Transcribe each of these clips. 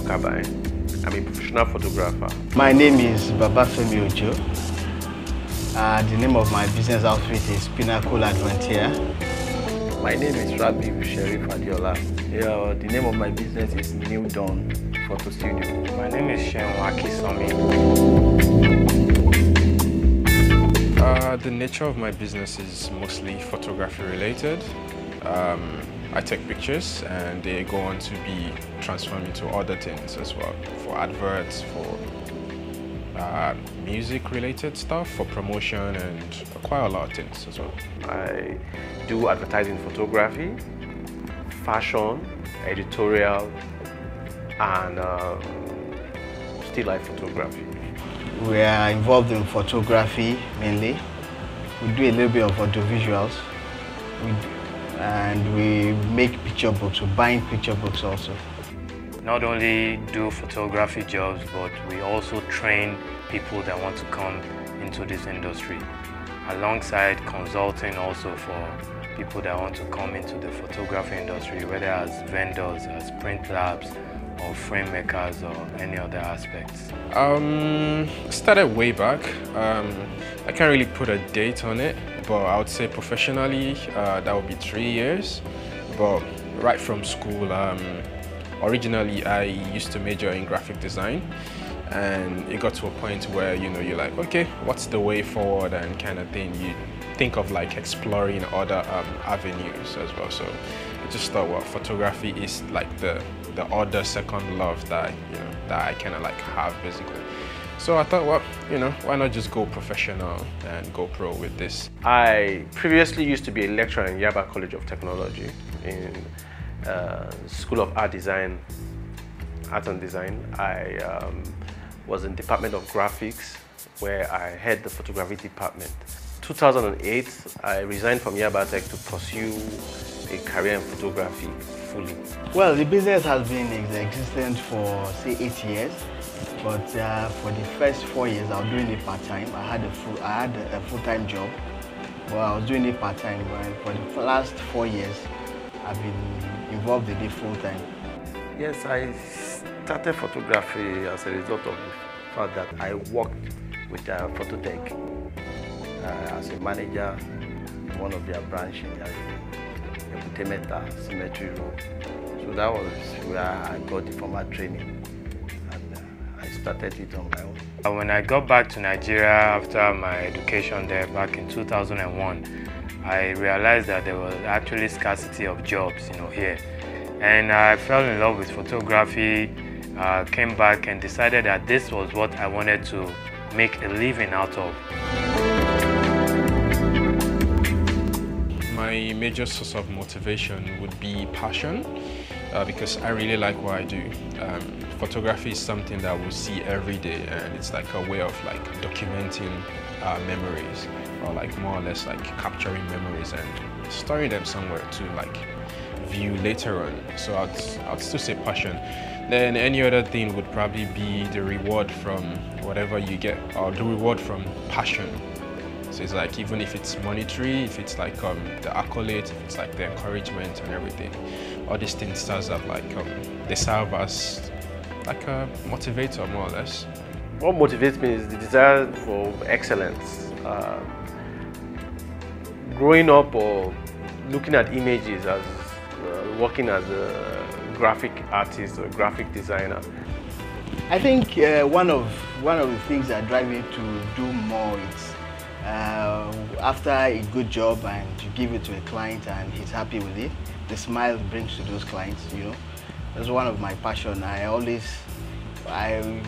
Kabine. I'm a professional photographer. My name is Babafemi Ojo. The name of my business outfit is Pinnacle Adventure. My name is Rabib Sherif Adiola. The name of my business is New Dawn Photo Studio. My name is Shenwaki Somi. The nature of my business is mostly photography related. I take pictures and they go on to be transformed into other things as well, for adverts, for music related stuff, for promotion, and quite a lot of things as well. I do advertising photography, fashion, editorial, and still life photography. We are involved in photography mainly. We do a little bit of audiovisuals. And we make picture books, we bind picture books also. Not only do photography jobs, but we also train people that want to come into this industry. Alongside consulting also for people that want to come into the photography industry, whether as vendors, as print labs, or frame makers, or any other aspects. Started way back. I can't really put a date on it, but I would say professionally that would be 3 years. But right from school, originally I used to major in graphic design, and it got to a point where you're like, okay, what's the way forward, and kind of thing. You think of like exploring other avenues as well. So I just thought, well, photography is like the other second love that that I kind of like have basically. So I thought, well, why not just go professional and go pro with this? I previously used to be a lecturer in Yaba College of Technology in School of Art and Design. I was in Department of Graphics, where I head the photography department. 2008, I resigned from Yaba Tech to pursue a career in photography fully. Well, the business has been existent for say 8 years, but for the first 4 years I was doing it part-time. I had a full-time job, but I was doing it part-time. For the last 4 years, I've been involved in it full-time. Yes, I started photography as a result of the fact that I worked with Phototech as a manager in one of their branches in Temeta Cemetery Road. So that was where I got the formal training, and I started it on my own. When I got back to Nigeria after my education there back in 2001, I realized that there was actually scarcity of jobs here. And I fell in love with photography, came back and decided that this was what I wanted to make a living out of. My major source of motivation would be passion, because I really like what I do. Photography is something that we'll see every day, and it's like a way of like documenting memories, or like more or less like capturing memories and storing them somewhere to like view later on. So I'd still say passion. Then any other thing would probably be the reward from whatever you get, or the reward from passion. So it's like, even if it's monetary, if it's like the accolades, if it's like the encouragement and everything, all these things serve as like they serve as like a motivator, more or less. What motivates me is the desire for excellence. Growing up or looking at images as working as a graphic artist or graphic designer. I think one of the things that drive me to do more is after a good job and you give it to a client and he's happy with it, the smile it brings to those clients, That's one of my passion.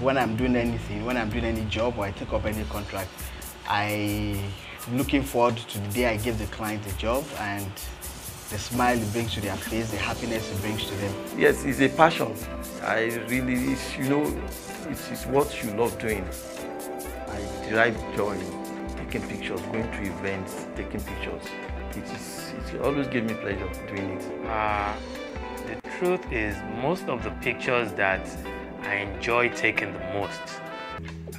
When I'm doing anything, when I'm doing any job or I take up any contract, I'm looking forward to the day I give the client the job and the smile it brings to their face, the happiness it brings to them. Yes, it's a passion. It's what you love doing. I derive joy in taking pictures, going to events, taking pictures. It always gives me pleasure doing it. The truth is, most of the pictures that I enjoy taking the most,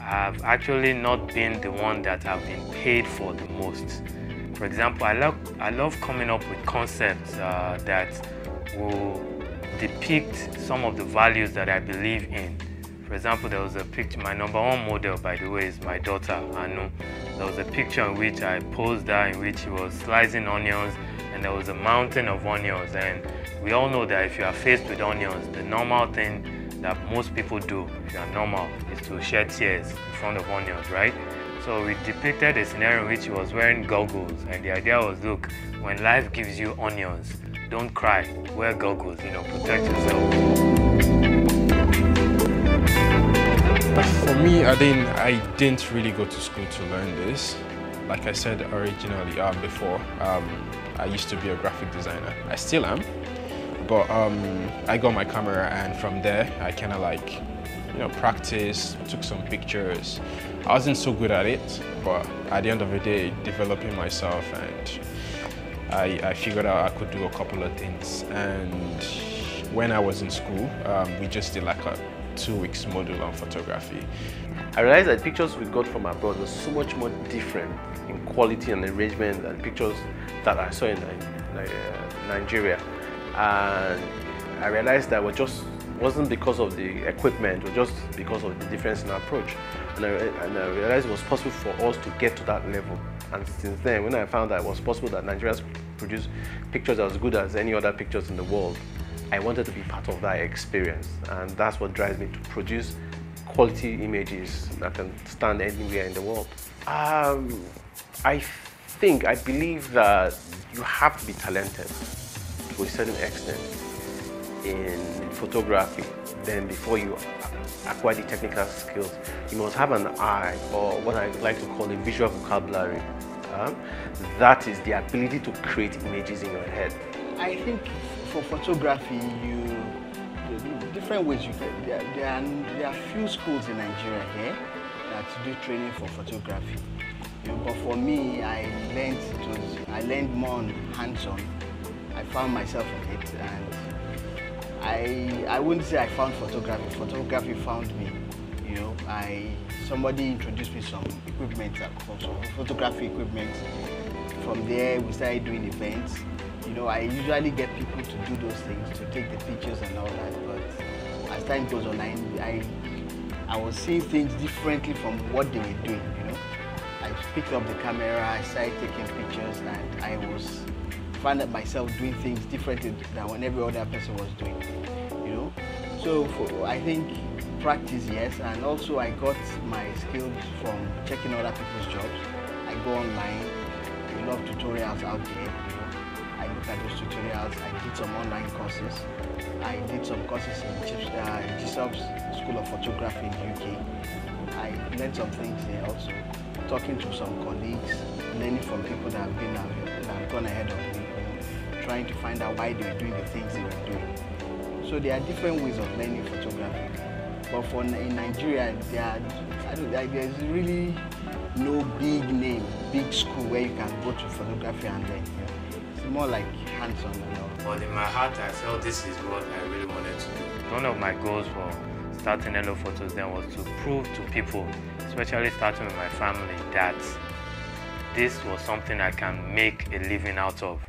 I've actually not been the one that I've been paid for the most. For example, I love coming up with concepts that will depict some of the values that I believe in. For example, there was a picture, my #1 model, by the way, is my daughter, Anu. There was a picture in which I posed her, in which she was slicing onions, and there was a mountain of onions. And we all know that if you are faced with onions, the normal thing that most people do, if you are normal, is to shed tears in front of onions, right? So we depicted a scenario in which she was wearing goggles, and the idea was, look, when life gives you onions, don't cry, wear goggles, protect yourself. For me, I didn't really go to school to learn this. Like I said originally, before, I used to be a graphic designer. I still am, but I got my camera, and from there, I kind of like, practiced, took some pictures. I wasn't so good at it, but at the end of the day, developing myself, and I figured out I could do a couple of things. And when I was in school, we just did like a 2 weeks module on photography. I realized that pictures we got from abroad was so much more different in quality and arrangement than pictures that I saw in Nigeria. And I realized that wasn't because of the equipment, or just because of the difference in approach. And I realized it was possible for us to get to that level. And since then, when I found that it was possible that Nigerians produce pictures as good as any other pictures in the world, I wanted to be part of that experience. And that's what drives me to produce quality images that can stand anywhere in the world. I believe that you have to be talented to a certain extent in photography. Then before you acquire the technical skills, you must have an eye, or what I like to call a visual vocabulary. That is the ability to create images in your head. I think for photography, different ways you can. There are few schools in Nigeria here that do training for photography. But for me, I learned more on hands-on. I found myself in it, and I wouldn't say I found photography. Photography found me. Somebody introduced me some equipment, some photography equipment. From there, we started doing events. I usually get people to do those things, to take the pictures and all that. But as time goes on, I was seeing things differently from what they were doing. I picked up the camera, I started taking pictures, and I found myself doing things differently than what every other person was doing. So I think practice, yes, and also I got my skills from checking other people's jobs. I go online, a lot of tutorials out there. I look at those tutorials. I did some online courses. I did some courses in GSOP's School of Photography in the UK. I learned some things there also, talking to some colleagues, learning from people that have gone ahead of me, trying to find out why they were doing the things they were doing. So there are different ways of learning photography. But in Nigeria, there's really no big school where you can go to photography and learn. It's more like hands-on and all. But in my heart, I felt this is what I really wanted to do. One of my goals for starting Hello Photos then was to prove to people, especially starting with my family, that this was something I can make a living out of.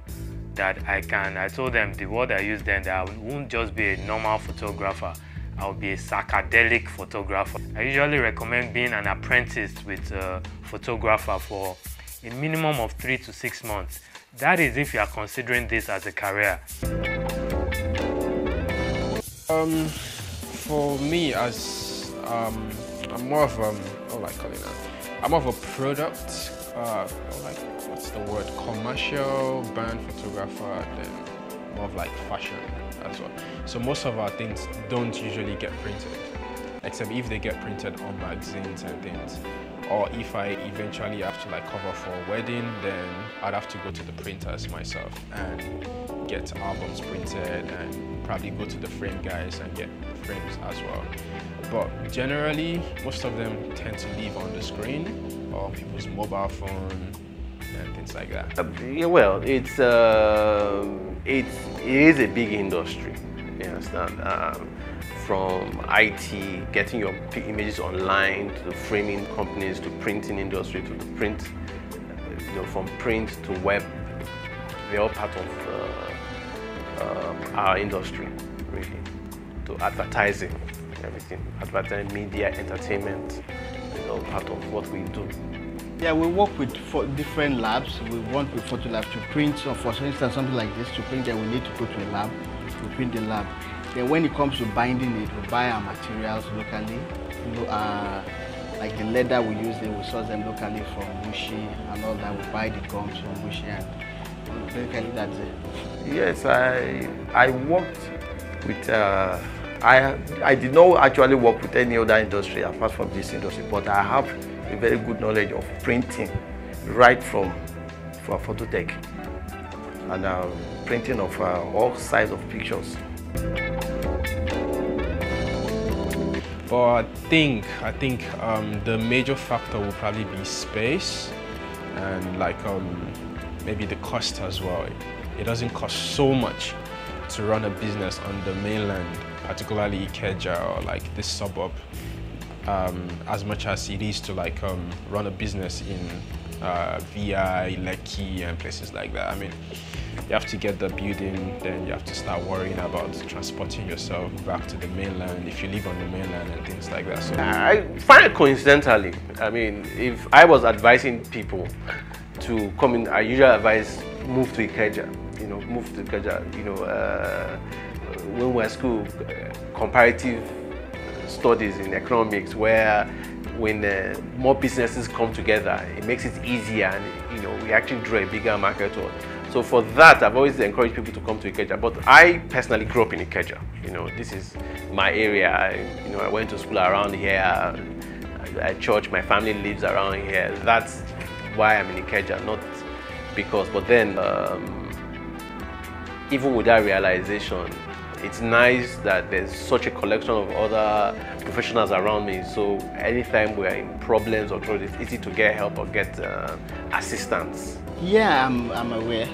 I told them the word I used then, that I won't just be a normal photographer, I'll be a psychedelic photographer. I usually recommend being an apprentice with a photographer for a minimum of 3 to 6 months. That is if you are considering this as a career. For me, as I'm more of I'm more of a product, what's the word, commercial brand photographer than more of like fashion as well. So most of our things don't usually get printed, except if they get printed on magazines and things. Or if I eventually have to cover for a wedding, then I'd have to go to the printers myself and get albums printed and probably go to the frame guys and get frames as well. But generally, most of them tend to live on the screen or on people's mobile phone and things like that. Yeah, well, it is a big industry, you understand? From IT, getting your images online, to the framing companies, to printing industry, to the print, from print to web, they're all part of our industry, really, to advertising, everything. Advertising, media, entertainment is all part of what we do. Yeah, we work with different labs. We work with photo labs to print, so for instance, something like this, to print that we need to go to a lab, to print the lab. Then when it comes to binding it, we buy our materials locally. Like the leather we use, we source them locally from Wuxi and all that. We buy the gums from Wuxi, and basically that's it. Yes, I worked with, I did not actually work with any other industry apart from this industry, but I have a very good knowledge of printing right from for phototech and printing of all sizes of pictures. But I think the major factor will probably be space and like maybe the cost as well. It doesn't cost so much to run a business on the mainland, particularly Ikeja or like this suburb, as much as it is to like run a business in VI, Lekki and places like that. I mean, you have to get the building, then you have to start worrying about transporting yourself back to the mainland if you live on the mainland and things like that. So I find it coincidentally, I mean, if I was advising people to come in, I usually advise move to Ikeja, move to Ikeja, when we're at school, comparative studies in economics, where when more businesses come together, it makes it easier and, we actually draw a bigger market. So for that, I've always encouraged people to come to Ikeja. But I personally grew up in Ikeja. This is my area. I went to school around here. At church, my family lives around here. That's why I'm in Ikeja, not because. But then, even with that realization, it's nice that there's such a collection of other professionals around me. So anytime we're in problems or trouble, it's easy to get help or get assistance. Yeah, I'm aware.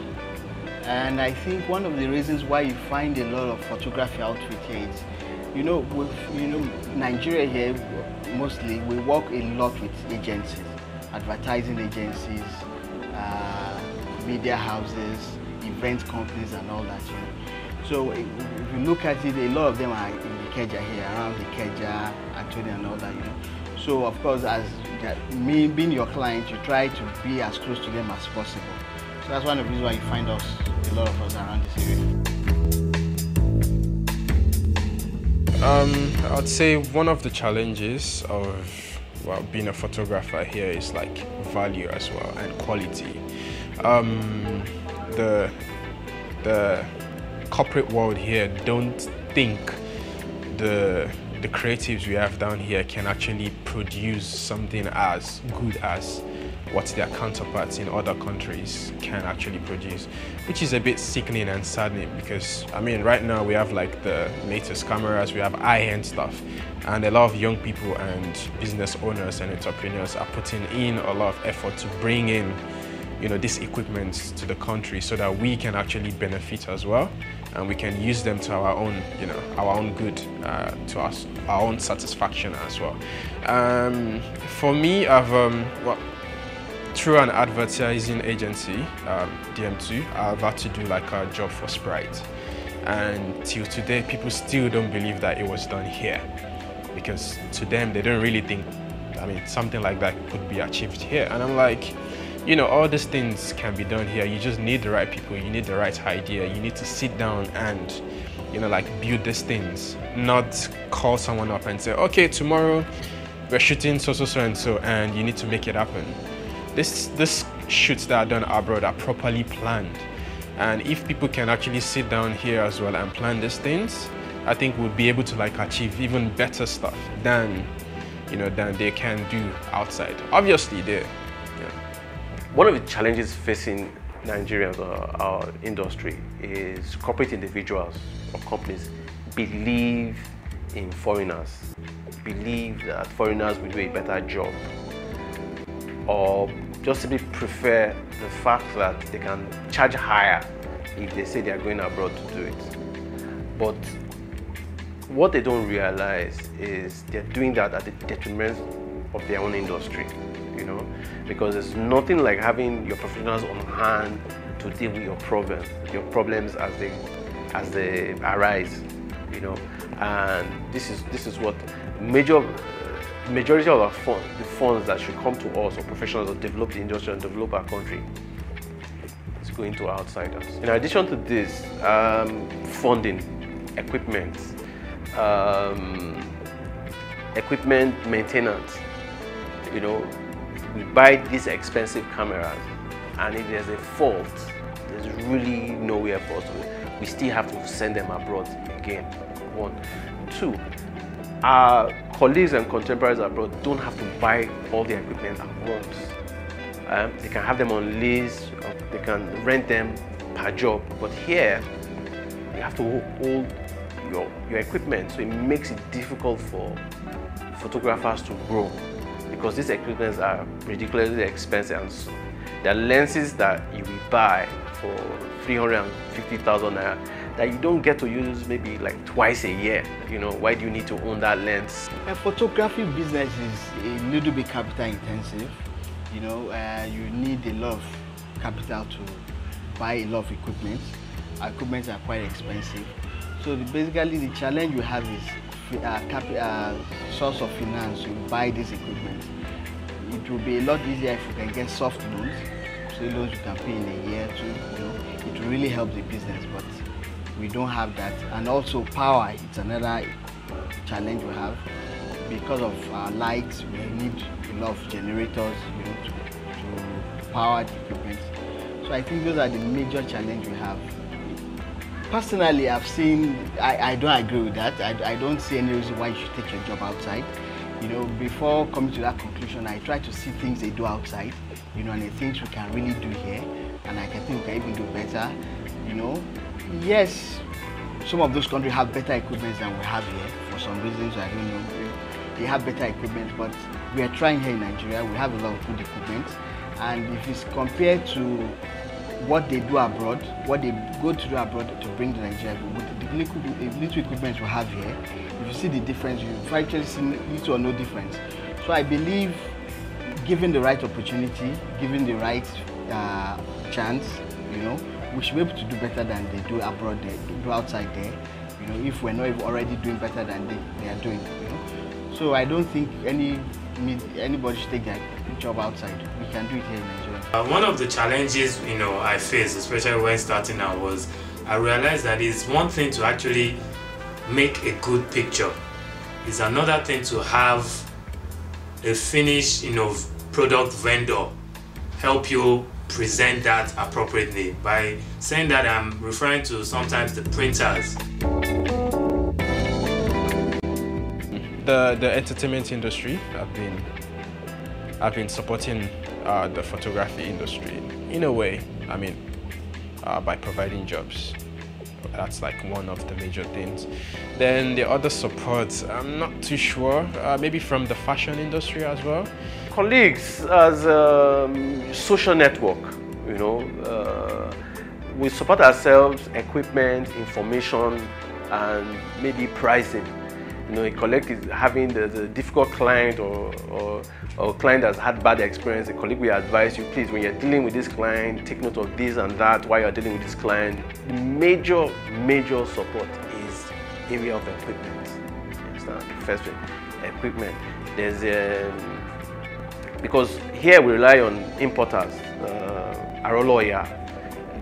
And I think one of the reasons why you find a lot of photography outfit here is, Nigeria here, mostly, we work a lot with agencies, advertising agencies, media houses, event companies and all that, So if you look at it, a lot of them are in Ikeja here, around Ikeja, Antonio and all that, So of course, as me being your client, you try to be as close to them as possible. So that's one of the reasons why you find a lot of us around this area. I would say one of the challenges of being a photographer here is like value as well and quality. The corporate world here don't think the creatives we have down here can actually produce something as good as what their counterparts in other countries can actually produce, which is a bit sickening and saddening because, I mean, right now we have like the latest cameras, we have high-end stuff, and a lot of young people and business owners and entrepreneurs are putting in a lot of effort to bring in this equipment to the country so that we can actually benefit as well, and we can use them to our own, our own good, to us, our own satisfaction as well. For me, I've through an advertising agency, DM2, I've had to do like a job for Sprite, and till today, people still don't believe that it was done here, because to them, they don't really think, something like that could be achieved here, and I'm like, all these things can be done here. You just need the right people, you need the right idea, you need to sit down and, like build these things, not call someone up and say, okay, tomorrow we're shooting so and so, and you need to make it happen. This shoots that are done abroad are properly planned. And if people can actually sit down here as well and plan these things, I think we'll be able to like achieve even better stuff than, than they can do outside. Obviously, One of the challenges facing Nigerians or our industry is corporate individuals or companies believe in foreigners, believe that foreigners will do a better job, or just simply prefer the fact that they can charge higher if they say they are going abroad to do it. But what they don't realize is they're doing that at the detriment of their own industry, because there's nothing like having your professionals on hand to deal with your problems as they arise. you know, and this is what majority of our funds, the funds that should come to us or professionals that develop the industry and develop our country, is going to outsiders. In addition to this, funding, equipment maintenance, you know, we buy these expensive cameras, and if there's a fault, there's really nowhere for us to. We still have to send them abroad again. 1, 2. Our colleagues and contemporaries abroad don't have to buy all the equipment at once. They can have them on lease, or they can rent them per job. But here, you have to hold your equipment, so it makes it difficult for photographers to grow, because these equipments are ridiculously expensive. And so there are lenses that you will buy for 350,000 naira that you don't get to use maybe like twice a year. You know, why do you need to own that lens? A photography business is a little bit capital intensive. You know, you need a lot of capital to buy a lot of equipment. Our equipment are quite expensive. So basically the challenge we have is source of finance to buy this equipment. It will be a lot easier if you can get soft loans. So loans you can pay in a year or two. You know, it will really help the business, but we don't have that. And also power, it's another challenge we have. Because of our lights, we need a lot of generators, you know, to power the equipment. So I think those are the major challenges we have. Personally, I've seen, I don't agree with that. I don't see any reason why you should take your job outside. You know, before coming to that conclusion, I try to see things they do outside, you know, and the things we can really do here, and I think we can even do better, you know. Yes, some of those countries have better equipment than we have here, for some reasons, I don't know. They have better equipment, but we are trying here in Nigeria. We have a lot of good equipment, and if it's compared to what they do abroad, what they go to do abroad to bring to Nigeria, with the little equipment we have here, if you see the difference, you actually see little or no difference. So I believe, given the right opportunity, given the right chance, you know, we should be able to do better than they do abroad, they do outside there, you know, if we're not already doing better than they are doing, you know. So I don't think anybody should take their job outside. We can do it here in Nigeria. One of the challenges, you know, I faced, especially when starting out, was I realized that it's one thing to actually make a good picture. It's another thing to have a finished, you know, product vendor help you present that appropriately. By saying that, I'm referring to sometimes the printers. The entertainment industry, I've been supporting the photography industry in a way. I mean, by providing jobs. That's like one of the major things. Then the other support, I'm not too sure. Maybe from the fashion industry as well. Colleagues as a social network, you know, we support ourselves, equipment, information, and maybe pricing. You know, a colleague is having the difficult client or client that's had bad experience. A colleague will advise you, please, when you're dealing with this client, take note of this and that while you're dealing with this client. The major support is area of equipment. You understand? The first thing, equipment. There's because here we rely on importers, Aroloya,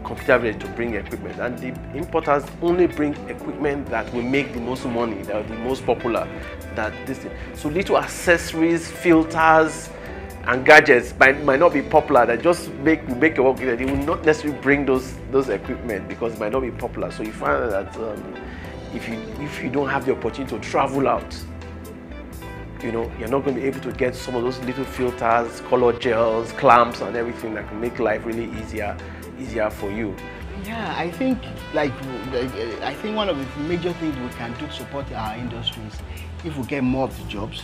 Computer Village to bring equipment, and the importers only bring equipment that will make the most money, that are the most popular, that this thing. So little accessories, filters, and gadgets might not be popular. That just make a work. They will not necessarily bring those equipment because it might not be popular. So you find that if you don't have the opportunity to travel out, you know, you're not going to be able to get some of those little filters, color gels, clamps, and everything that can make life really easier for you. Yeah, I think one of the major things we can do to support our industries, if we get more of the jobs,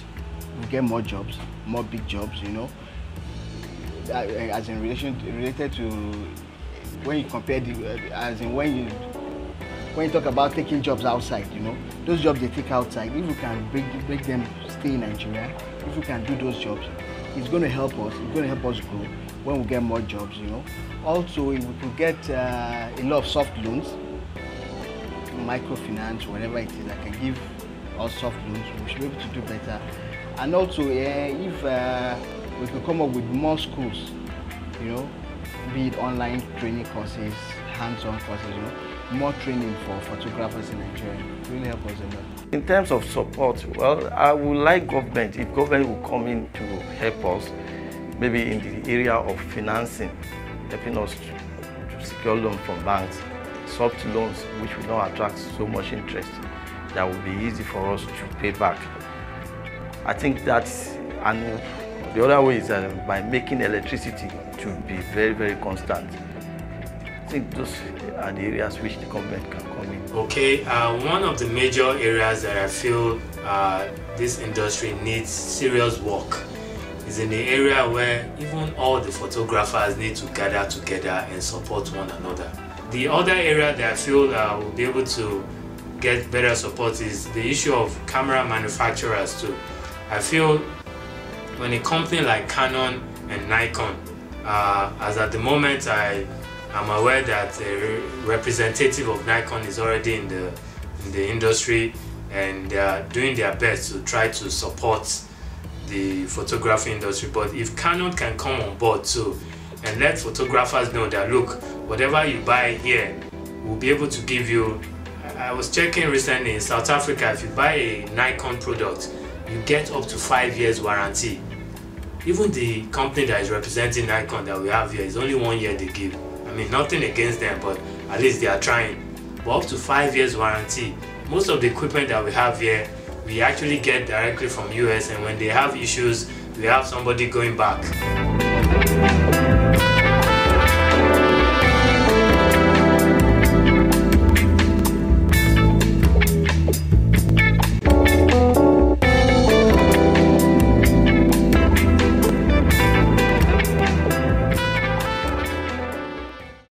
we get more jobs, more big jobs, you know, as in related to when you compare when you talk about taking jobs outside, you know, those jobs they take outside, if we can make them stay in Nigeria, if we can do those jobs, it's going to help us. It's going to help us grow when we get more jobs, you know. Also, if we could get a lot of soft loans, microfinance, whatever it is. I can give us soft loans. We should be able to do better. And also, if we could come up with more schools, you know, be it online training courses, hands-on courses, you know, more training for photographers in Nigeria. It really help us a lot. In terms of support, well, I would like government, if government will come in to help us, maybe in the area of financing, helping us to secure loans from banks, soft loans which will not attract so much interest, that will be easy for us to pay back. I think that's, and the other way is by making electricity to be very, very constant. I think those are the areas which the government can come in. Okay, one of the major areas that I feel this industry needs serious work is in the area where even all the photographers need to gather together and support one another. The other area that I feel will be able to get better support is the issue of camera manufacturers too. I feel when a company like Canon and Nikon, as at the moment I'm aware that a representative of Nikon is already in the industry, and they are doing their best to try to support the photography industry. But if Canon can come on board too and let photographers know that, look, whatever you buy here, we'll be able to give you. I was checking recently in South Africa, if you buy a Nikon product, you get up to 5 years warranty. Even the company that is representing Nikon that we have here is only 1 year they give. I mean, nothing against them, but at least they are trying. But up to 5 years warranty. Most of the equipment that we have here, we actually get directly from US, and when they have issues, we have somebody going back.